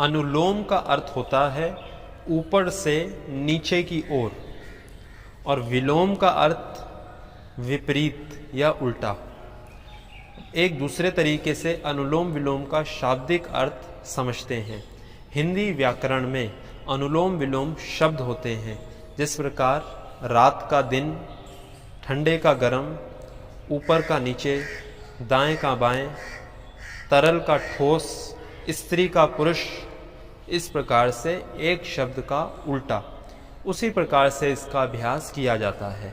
अनुलोम का अर्थ होता है ऊपर से नीचे की ओर, और विलोम का अर्थ विपरीत या उल्टा। एक दूसरे तरीके से अनुलोम विलोम का शाब्दिक अर्थ समझते हैं। हिंदी व्याकरण में अनुलोम विलोम शब्द होते हैं, जिस प्रकार रात का दिन, ठंडे का गर्म, ऊपर का नीचे, दाएं का बाएं, तरल का ठोस, स्त्री का पुरुष। इस प्रकार से एक शब्द का उल्टा। उसी प्रकार से इसका अभ्यास किया जाता है।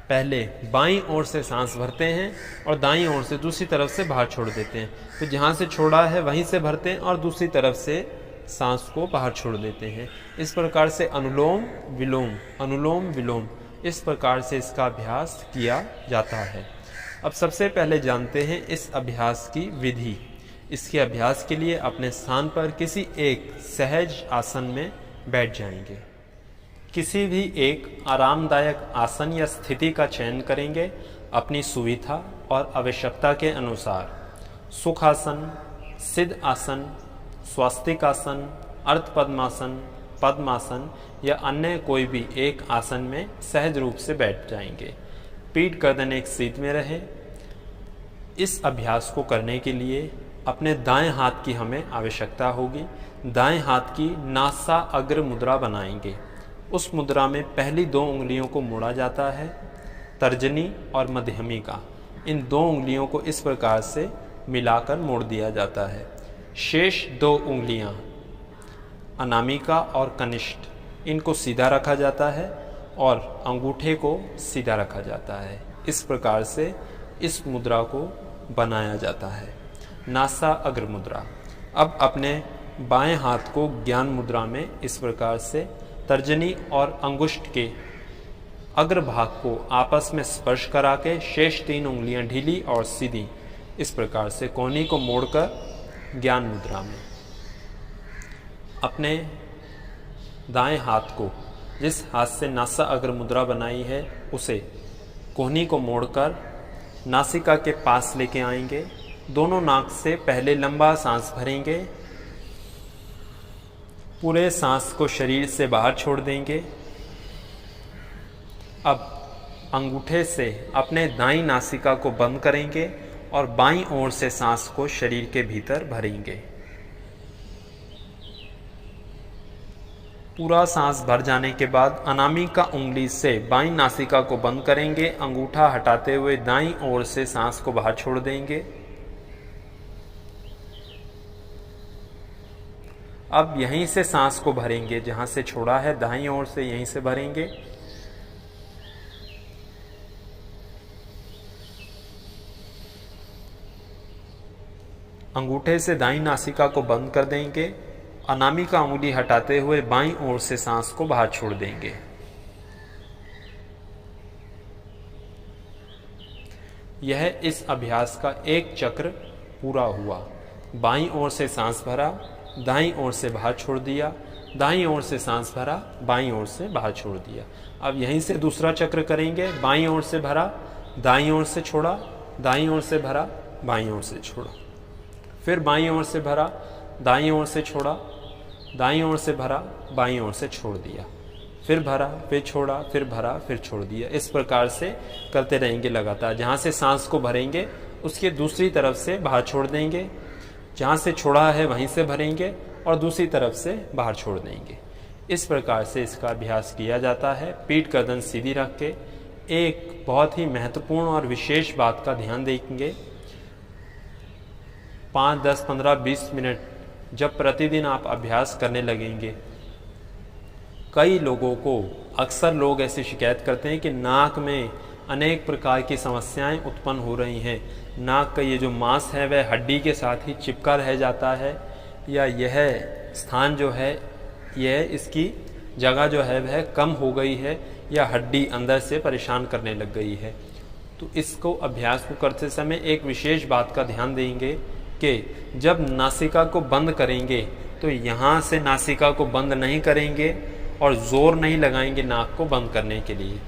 पहले बाईं ओर से सांस भरते हैं और दाईं ओर से दूसरी तरफ से बाहर छोड़ देते हैं। तो जहाँ से छोड़ा है वहीं से भरते हैं और दूसरी तरफ से सांस को बाहर छोड़ देते हैं। इस प्रकार से अनुलोम विलोम, अनुलोम विलोम, इस प्रकार से इसका अभ्यास किया जाता है। अब सबसे पहले जानते हैं इस अभ्यास की विधि। इसके अभ्यास के लिए अपने स्थान पर किसी एक सहज आसन में बैठ जाएंगे। किसी भी एक आरामदायक आसन या स्थिति का चयन करेंगे अपनी सुविधा और आवश्यकता के अनुसार। सुखासन, सिद्ध आसन, स्वास्तिक आसन, अर्ध पद्मासन, पद्मासन या अन्य कोई भी एक आसन में सहज रूप से बैठ जाएंगे। पीठ गर्दन एक सीध में रहे। इस अभ्यास को करने के लिए अपने दाएं हाथ की हमें आवश्यकता होगी। दाएं हाथ की नासा अग्र मुद्रा बनाएंगे। उस मुद्रा में पहली 2 उंगलियों को मोड़ा जाता है, तर्जनी और मध्यमी। इन 2 उंगलियों को इस प्रकार से मिलाकर मोड़ दिया जाता है। शेष 2 उंगलियां अनामिका और कनिष्ठ, इनको सीधा रखा जाता है और अंगूठे को सीधा रखा जाता है। इस प्रकार से इस मुद्रा को बनाया जाता है, नासा अग्र मुद्रा। अब अपने बाएं हाथ को ज्ञान मुद्रा में इस प्रकार से तर्जनी और अंगुष्ठ के अग्रभाग को आपस में स्पर्श करा के शेष 3 उंगलियां ढीली और सीधी इस प्रकार से कोहनी को मोड़कर ज्ञान मुद्रा में। अपने दाएं हाथ को जिस हाथ से नासा अग्र मुद्रा बनाई है उसे कोहनी को मोड़कर नासिका के पास लेके आएंगे। दोनों नाक से पहले लंबा सांस भरेंगे। पूरे सांस को शरीर से बाहर छोड़ देंगे। अब अंगूठे से अपने दाईं नासिका को बंद करेंगे और बाईं ओर से सांस को शरीर के भीतर भरेंगे। पूरा सांस भर जाने के बाद अनामिका उंगली से बाईं नासिका को बंद करेंगे। अंगूठा हटाते हुए दाईं ओर से सांस को बाहर छोड़ देंगे। अब यहीं से सांस को भरेंगे, जहां से छोड़ा है दाईं ओर से यहीं से भरेंगे। अंगूठे से दाईं नासिका को बंद कर देंगे। अनामिका उंगली हटाते हुए बाईं ओर से सांस को बाहर छोड़ देंगे। यह इस अभ्यास का एक चक्र पूरा हुआ। बाईं ओर से सांस भरा, दाईं ओर से बाहर छोड़ दिया, दाईं ओर से सांस भरा, बाईं ओर से बाहर छोड़ दिया। अब यहीं से दूसरा चक्र करेंगे। बाईं ओर से भरा, दाईं ओर से छोड़ा, दाईं ओर से भरा, बाईं ओर से छोड़ा, फिर बाईं ओर से भरा, दाईं ओर से छोड़ा, दाईं ओर से भरा, बाईं ओर से छोड़ दिया, फिर भरा, फिर छोड़ा, फिर भरा, फिर छोड़ दिया। इस प्रकार से करते रहेंगे लगातार। जहाँ से सांस को भरेंगे उसके दूसरी तरफ से बाहर छोड़ देंगे। जहाँ से छोड़ा है वहीं से भरेंगे और दूसरी तरफ से बाहर छोड़ देंगे। इस प्रकार से इसका अभ्यास किया जाता है। पीठ गर्दन सीधी रख के। एक बहुत ही महत्वपूर्ण और विशेष बात का ध्यान देंगे। 5, 10, 15, 20 मिनट जब प्रतिदिन आप अभ्यास करने लगेंगे, कई लोगों को, अक्सर लोग ऐसी शिकायत करते हैं कि नाक में अनेक प्रकार की समस्याएं उत्पन्न हो रही हैं। नाक का ये जो मांस है वह हड्डी के साथ ही चिपका रह जाता है, या यह स्थान जो है, यह इसकी जगह जो है वह कम हो गई है, या हड्डी अंदर से परेशान करने लग गई है। तो इसको अभ्यास को करते समय एक विशेष बात का ध्यान देंगे कि जब नासिका को बंद करेंगे तो यहाँ से नासिका को बंद नहीं करेंगे और जोर नहीं लगाएंगे नाक को बंद करने के लिए।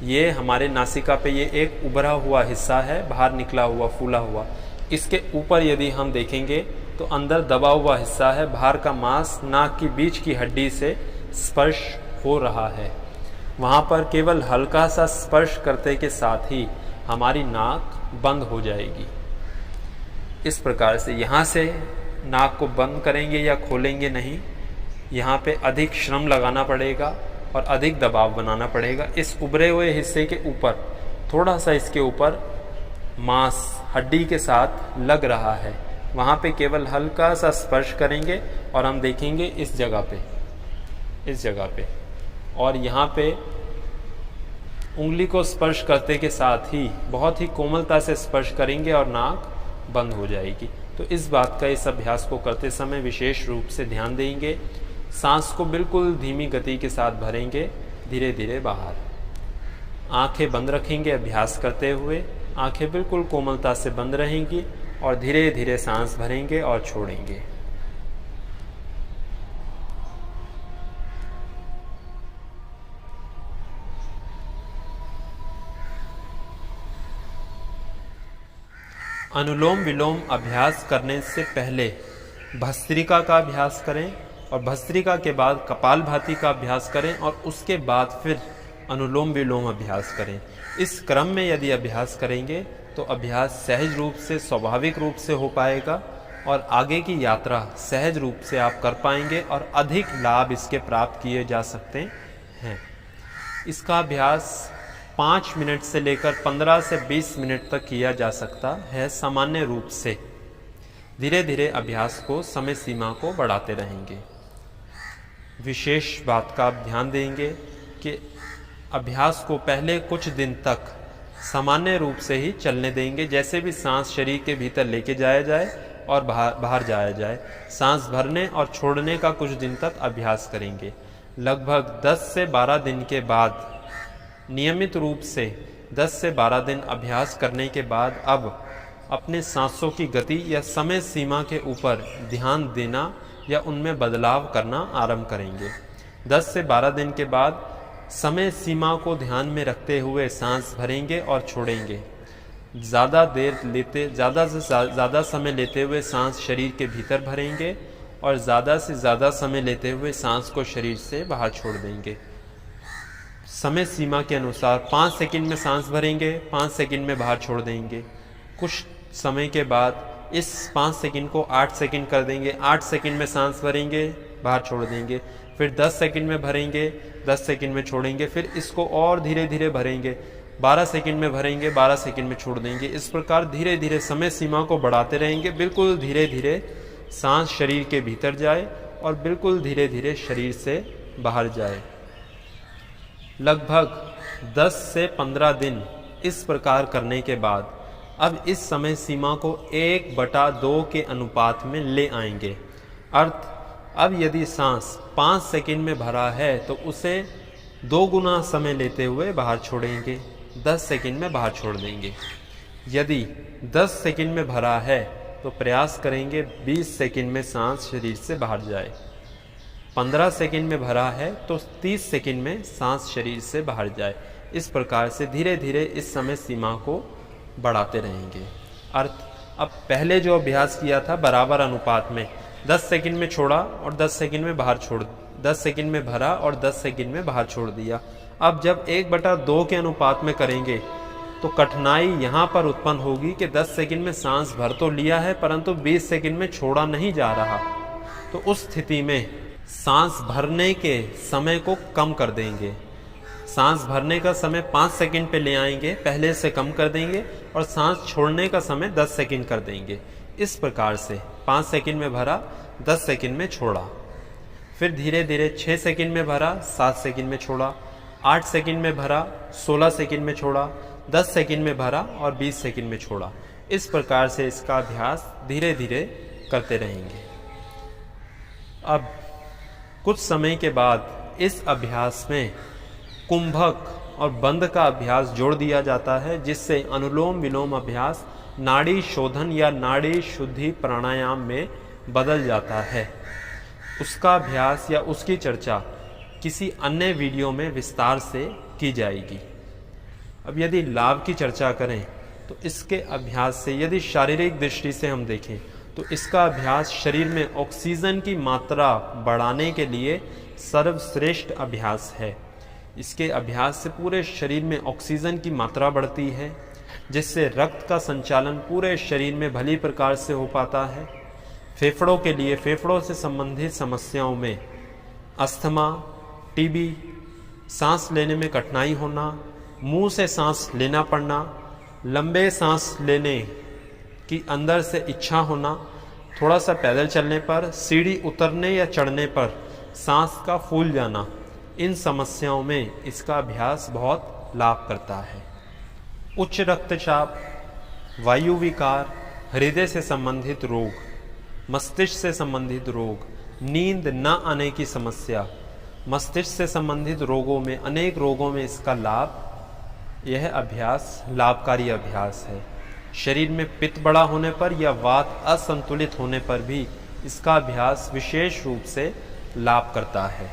ये हमारे नासिका पे ये एक उभरा हुआ हिस्सा है, बाहर निकला हुआ, फूला हुआ। इसके ऊपर यदि हम देखेंगे तो अंदर दबा हुआ हिस्सा है, बाहर का मांस नाक की बीच की हड्डी से स्पर्श हो रहा है। वहाँ पर केवल हल्का सा स्पर्श करते के साथ ही हमारी नाक बंद हो जाएगी। इस प्रकार से यहाँ से नाक को बंद करेंगे या खोलेंगे नहीं, यहाँ पे अधिक श्रम लगाना पड़ेगा और अधिक दबाव बनाना पड़ेगा। इस उभरे हुए हिस्से के ऊपर थोड़ा सा इसके ऊपर मांस हड्डी के साथ लग रहा है, वहाँ पे केवल हल्का सा स्पर्श करेंगे और हम देखेंगे इस जगह पे और यहाँ पे उंगली को स्पर्श करते के साथ ही बहुत ही कोमलता से स्पर्श करेंगे और नाक बंद हो जाएगी। तो इस बात का, इस अभ्यास को करते समय विशेष रूप से ध्यान देंगे। सांस को बिल्कुल धीमी गति के साथ भरेंगे, धीरे धीरे बाहर। आंखें बंद रखेंगे अभ्यास करते हुए, आंखें बिल्कुल कोमलता से बंद रहेंगी और धीरे धीरे सांस भरेंगे और छोड़ेंगे। अनुलोम विलोम अभ्यास करने से पहले भस्त्रिका का अभ्यास करें और भस्त्रिका के बाद कपालभाति का अभ्यास करें और उसके बाद फिर अनुलोम विलोम अभ्यास करें। इस क्रम में यदि अभ्यास करेंगे तो अभ्यास सहज रूप से, स्वाभाविक रूप से हो पाएगा और आगे की यात्रा सहज रूप से आप कर पाएंगे और अधिक लाभ इसके प्राप्त किए जा सकते हैं। इसका अभ्यास 5 मिनट से लेकर 15 से 20 मिनट तक किया जा सकता है सामान्य रूप से। धीरे धीरे अभ्यास को, समय सीमा को बढ़ाते रहेंगे। विशेष बात का आप ध्यान देंगे कि अभ्यास को पहले कुछ दिन तक सामान्य रूप से ही चलने देंगे, जैसे भी सांस शरीर के भीतर लेके जाया जाए और बाहर जाया जाए। सांस भरने और छोड़ने का कुछ दिन तक अभ्यास करेंगे। लगभग 10 से 12 दिन के बाद, नियमित रूप से 10 से 12 दिन अभ्यास करने के बाद अब अपने सांसों की गति या समय सीमा के ऊपर ध्यान देना या उनमें बदलाव करना आरंभ करेंगे। 10 से 12 दिन के बाद समय सीमा को ध्यान में रखते हुए सांस भरेंगे और छोड़ेंगे। ज़्यादा से ज़्यादा समय लेते हुए सांस शरीर के भीतर भरेंगे और ज़्यादा से ज़्यादा समय लेते हुए सांस को शरीर से बाहर छोड़ देंगे। समय सीमा के अनुसार 5 सेकंड में सांस भरेंगे, 5 सेकंड में बाहर छोड़ देंगे। कुछ समय के बाद इस 5 सेकंड को 8 सेकंड कर देंगे। 8 सेकंड में सांस भरेंगे, बाहर छोड़ देंगे। फिर 10 सेकंड में भरेंगे, 10 सेकंड में छोड़ेंगे। फिर इसको और धीरे धीरे भरेंगे, 12 सेकंड में भरेंगे, 12 सेकंड में छोड़ देंगे। इस प्रकार धीरे धीरे समय सीमा को बढ़ाते रहेंगे। बिल्कुल धीरे धीरे सांस शरीर के भीतर जाए और बिल्कुल धीरे धीरे शरीर से बाहर जाए। लगभग 10 से 15 दिन इस प्रकार करने के बाद अब इस समय सीमा को 1/2 के अनुपात में ले आएंगे। अर्थ, अब यदि सांस 5 सेकंड में भरा है तो उसे 2 गुना समय लेते हुए बाहर छोड़ेंगे, 10 सेकंड में बाहर छोड़ देंगे। यदि 10 सेकंड में भरा है तो प्रयास करेंगे 20 सेकंड में सांस शरीर से बाहर जाए। 15 सेकंड में भरा है तो 30 सेकंड में सांस शरीर से बाहर जाए। इस प्रकार से धीरे धीरे इस समय सीमा को बढ़ाते रहेंगे। अर्थ, अब पहले जो अभ्यास किया था बराबर अनुपात में 10 सेकंड में छोड़ा और 10 सेकंड में बाहर छोड़, 10 सेकंड में भरा और 10 सेकंड में बाहर छोड़ दिया। अब जब 1/2 के अनुपात में करेंगे तो कठिनाई यहाँ पर उत्पन्न होगी कि 10 सेकंड में सांस भर तो लिया है परंतु 20 सेकंड में छोड़ा नहीं जा रहा। तो उस स्थिति में सांस भरने के समय को कम कर देंगे। सांस भरने का समय 5 सेकंड पे ले आएंगे, पहले से कम कर देंगे और सांस छोड़ने का समय 10 सेकंड कर देंगे। इस प्रकार से 5 सेकंड में भरा, 10 सेकंड में छोड़ा। फिर धीरे धीरे 6 सेकंड में भरा, 7 सेकंड में छोड़ा, 8 सेकंड में भरा, 16 सेकंड में छोड़ा, 10 सेकंड में भरा और 20 सेकंड में छोड़ा। इस प्रकार से इसका अभ्यास धीरे धीरे करते रहेंगे। अब कुछ समय के बाद इस अभ्यास में कुंभक और बंद का अभ्यास जोड़ दिया जाता है, जिससे अनुलोम विलोम अभ्यास नाड़ी शोधन या नाड़ी शुद्धि प्राणायाम में बदल जाता है। उसका अभ्यास या उसकी चर्चा किसी अन्य वीडियो में विस्तार से की जाएगी। अब यदि लाभ की चर्चा करें तो इसके अभ्यास से यदि शारीरिक दृष्टि से हम देखें तो इसका अभ्यास शरीर में ऑक्सीजन की मात्रा बढ़ाने के लिए सर्वश्रेष्ठ अभ्यास है। इसके अभ्यास से पूरे शरीर में ऑक्सीजन की मात्रा बढ़ती है, जिससे रक्त का संचालन पूरे शरीर में भली प्रकार से हो पाता है। फेफड़ों के लिए फेफड़ों से संबंधित समस्याओं में अस्थमा, टीबी, सांस लेने में कठिनाई होना, मुंह से सांस लेना पड़ना, लंबे सांस लेने की अंदर से इच्छा होना, थोड़ा सा पैदल चलने पर, सीढ़ी उतरने या चढ़ने पर सांस का फूल जाना, इन समस्याओं में इसका अभ्यास बहुत लाभ करता है। उच्च रक्तचाप, वायु विकार, हृदय से संबंधित रोग, मस्तिष्क से संबंधित रोग, नींद न आने की समस्या, मस्तिष्क से संबंधित रोगों में, अनेक रोगों में इसका लाभ, यह अभ्यास लाभकारी अभ्यास है। शरीर में पित्त बड़ा होने पर या वात असंतुलित होने पर भी इसका अभ्यास विशेष रूप से लाभ करता है।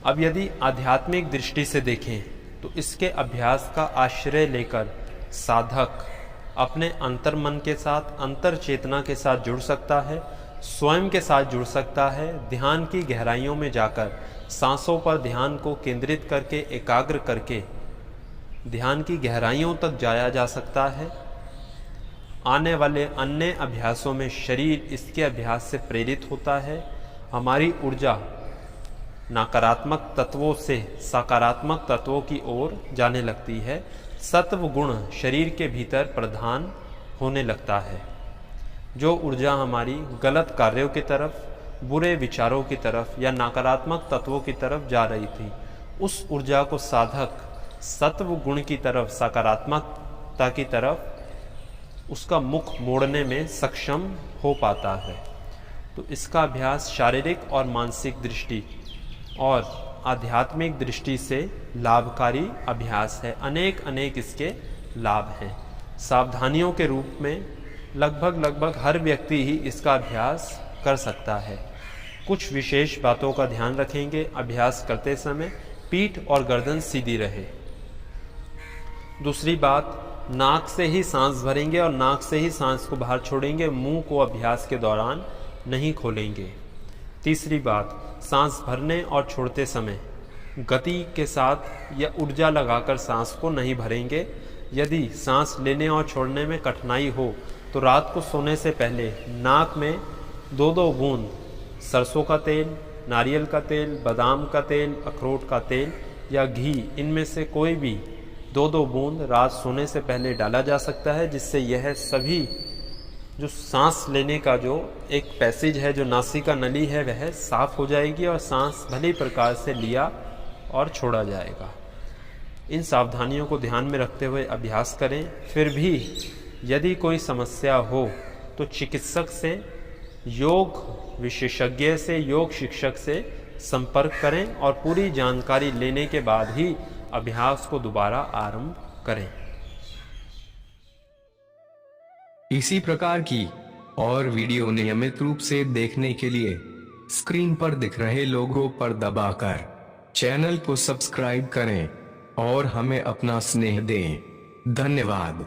अब यदि आध्यात्मिक दृष्टि से देखें तो इसके अभ्यास का आश्रय लेकर साधक अपने अंतर्मन के साथ, अंतर चेतना के साथ जुड़ सकता है, स्वयं के साथ जुड़ सकता है। ध्यान की गहराइयों में जाकर सांसों पर ध्यान को केंद्रित करके, एकाग्र करके ध्यान की गहराइयों तक जाया जा सकता है। आने वाले अन्य अभ्यासों में शरीर इसके अभ्यास से प्रेरित होता है। हमारी ऊर्जा नकारात्मक तत्वों से सकारात्मक तत्वों की ओर जाने लगती है। सत्व गुण शरीर के भीतर प्रधान होने लगता है। जो ऊर्जा हमारी गलत कार्यों की तरफ, बुरे विचारों की तरफ या नकारात्मक तत्वों की तरफ जा रही थी, उस ऊर्जा को साधक सत्व गुण की तरफ, सकारात्मकता की तरफ उसका मुख मोड़ने में सक्षम हो पाता है। तो इसका अभ्यास शारीरिक और मानसिक दृष्टि और आध्यात्मिक दृष्टि से लाभकारी अभ्यास है। अनेक इसके लाभ हैं। सावधानियों के रूप में लगभग हर व्यक्ति ही इसका अभ्यास कर सकता है। कुछ विशेष बातों का ध्यान रखेंगे अभ्यास करते समय। पीठ और गर्दन सीधी रहे। दूसरी बात, नाक से ही सांस भरेंगे और नाक से ही सांस को बाहर छोड़ेंगे। मुंह को अभ्यास के दौरान नहीं खोलेंगे। तीसरी बात, सांस भरने और छोड़ते समय गति के साथ या ऊर्जा लगाकर सांस को नहीं भरेंगे। यदि सांस लेने और छोड़ने में कठिनाई हो तो रात को सोने से पहले नाक में 2-2 बूंद सरसों का तेल, नारियल का तेल, बादाम का तेल, अखरोट का तेल या घी, इनमें से कोई भी 2-2 बूंद रात सोने से पहले डाला जा सकता है, जिससे यह सभी जो सांस लेने का जो एक पैसेज है, जो नासिका नली है, वह साफ हो जाएगी और सांस भली प्रकार से लिया और छोड़ा जाएगा। इन सावधानियों को ध्यान में रखते हुए अभ्यास करें। फिर भी यदि कोई समस्या हो तो चिकित्सक से, योग विशेषज्ञ से, योग शिक्षक से संपर्क करें और पूरी जानकारी लेने के बाद ही अभ्यास को दोबारा आरंभ करें। इसी प्रकार की और वीडियो नियमित रूप से देखने के लिए स्क्रीन पर दिख रहे लोगों पर दबाकर चैनल को सब्सक्राइब करें और हमें अपना स्नेह दें। धन्यवाद।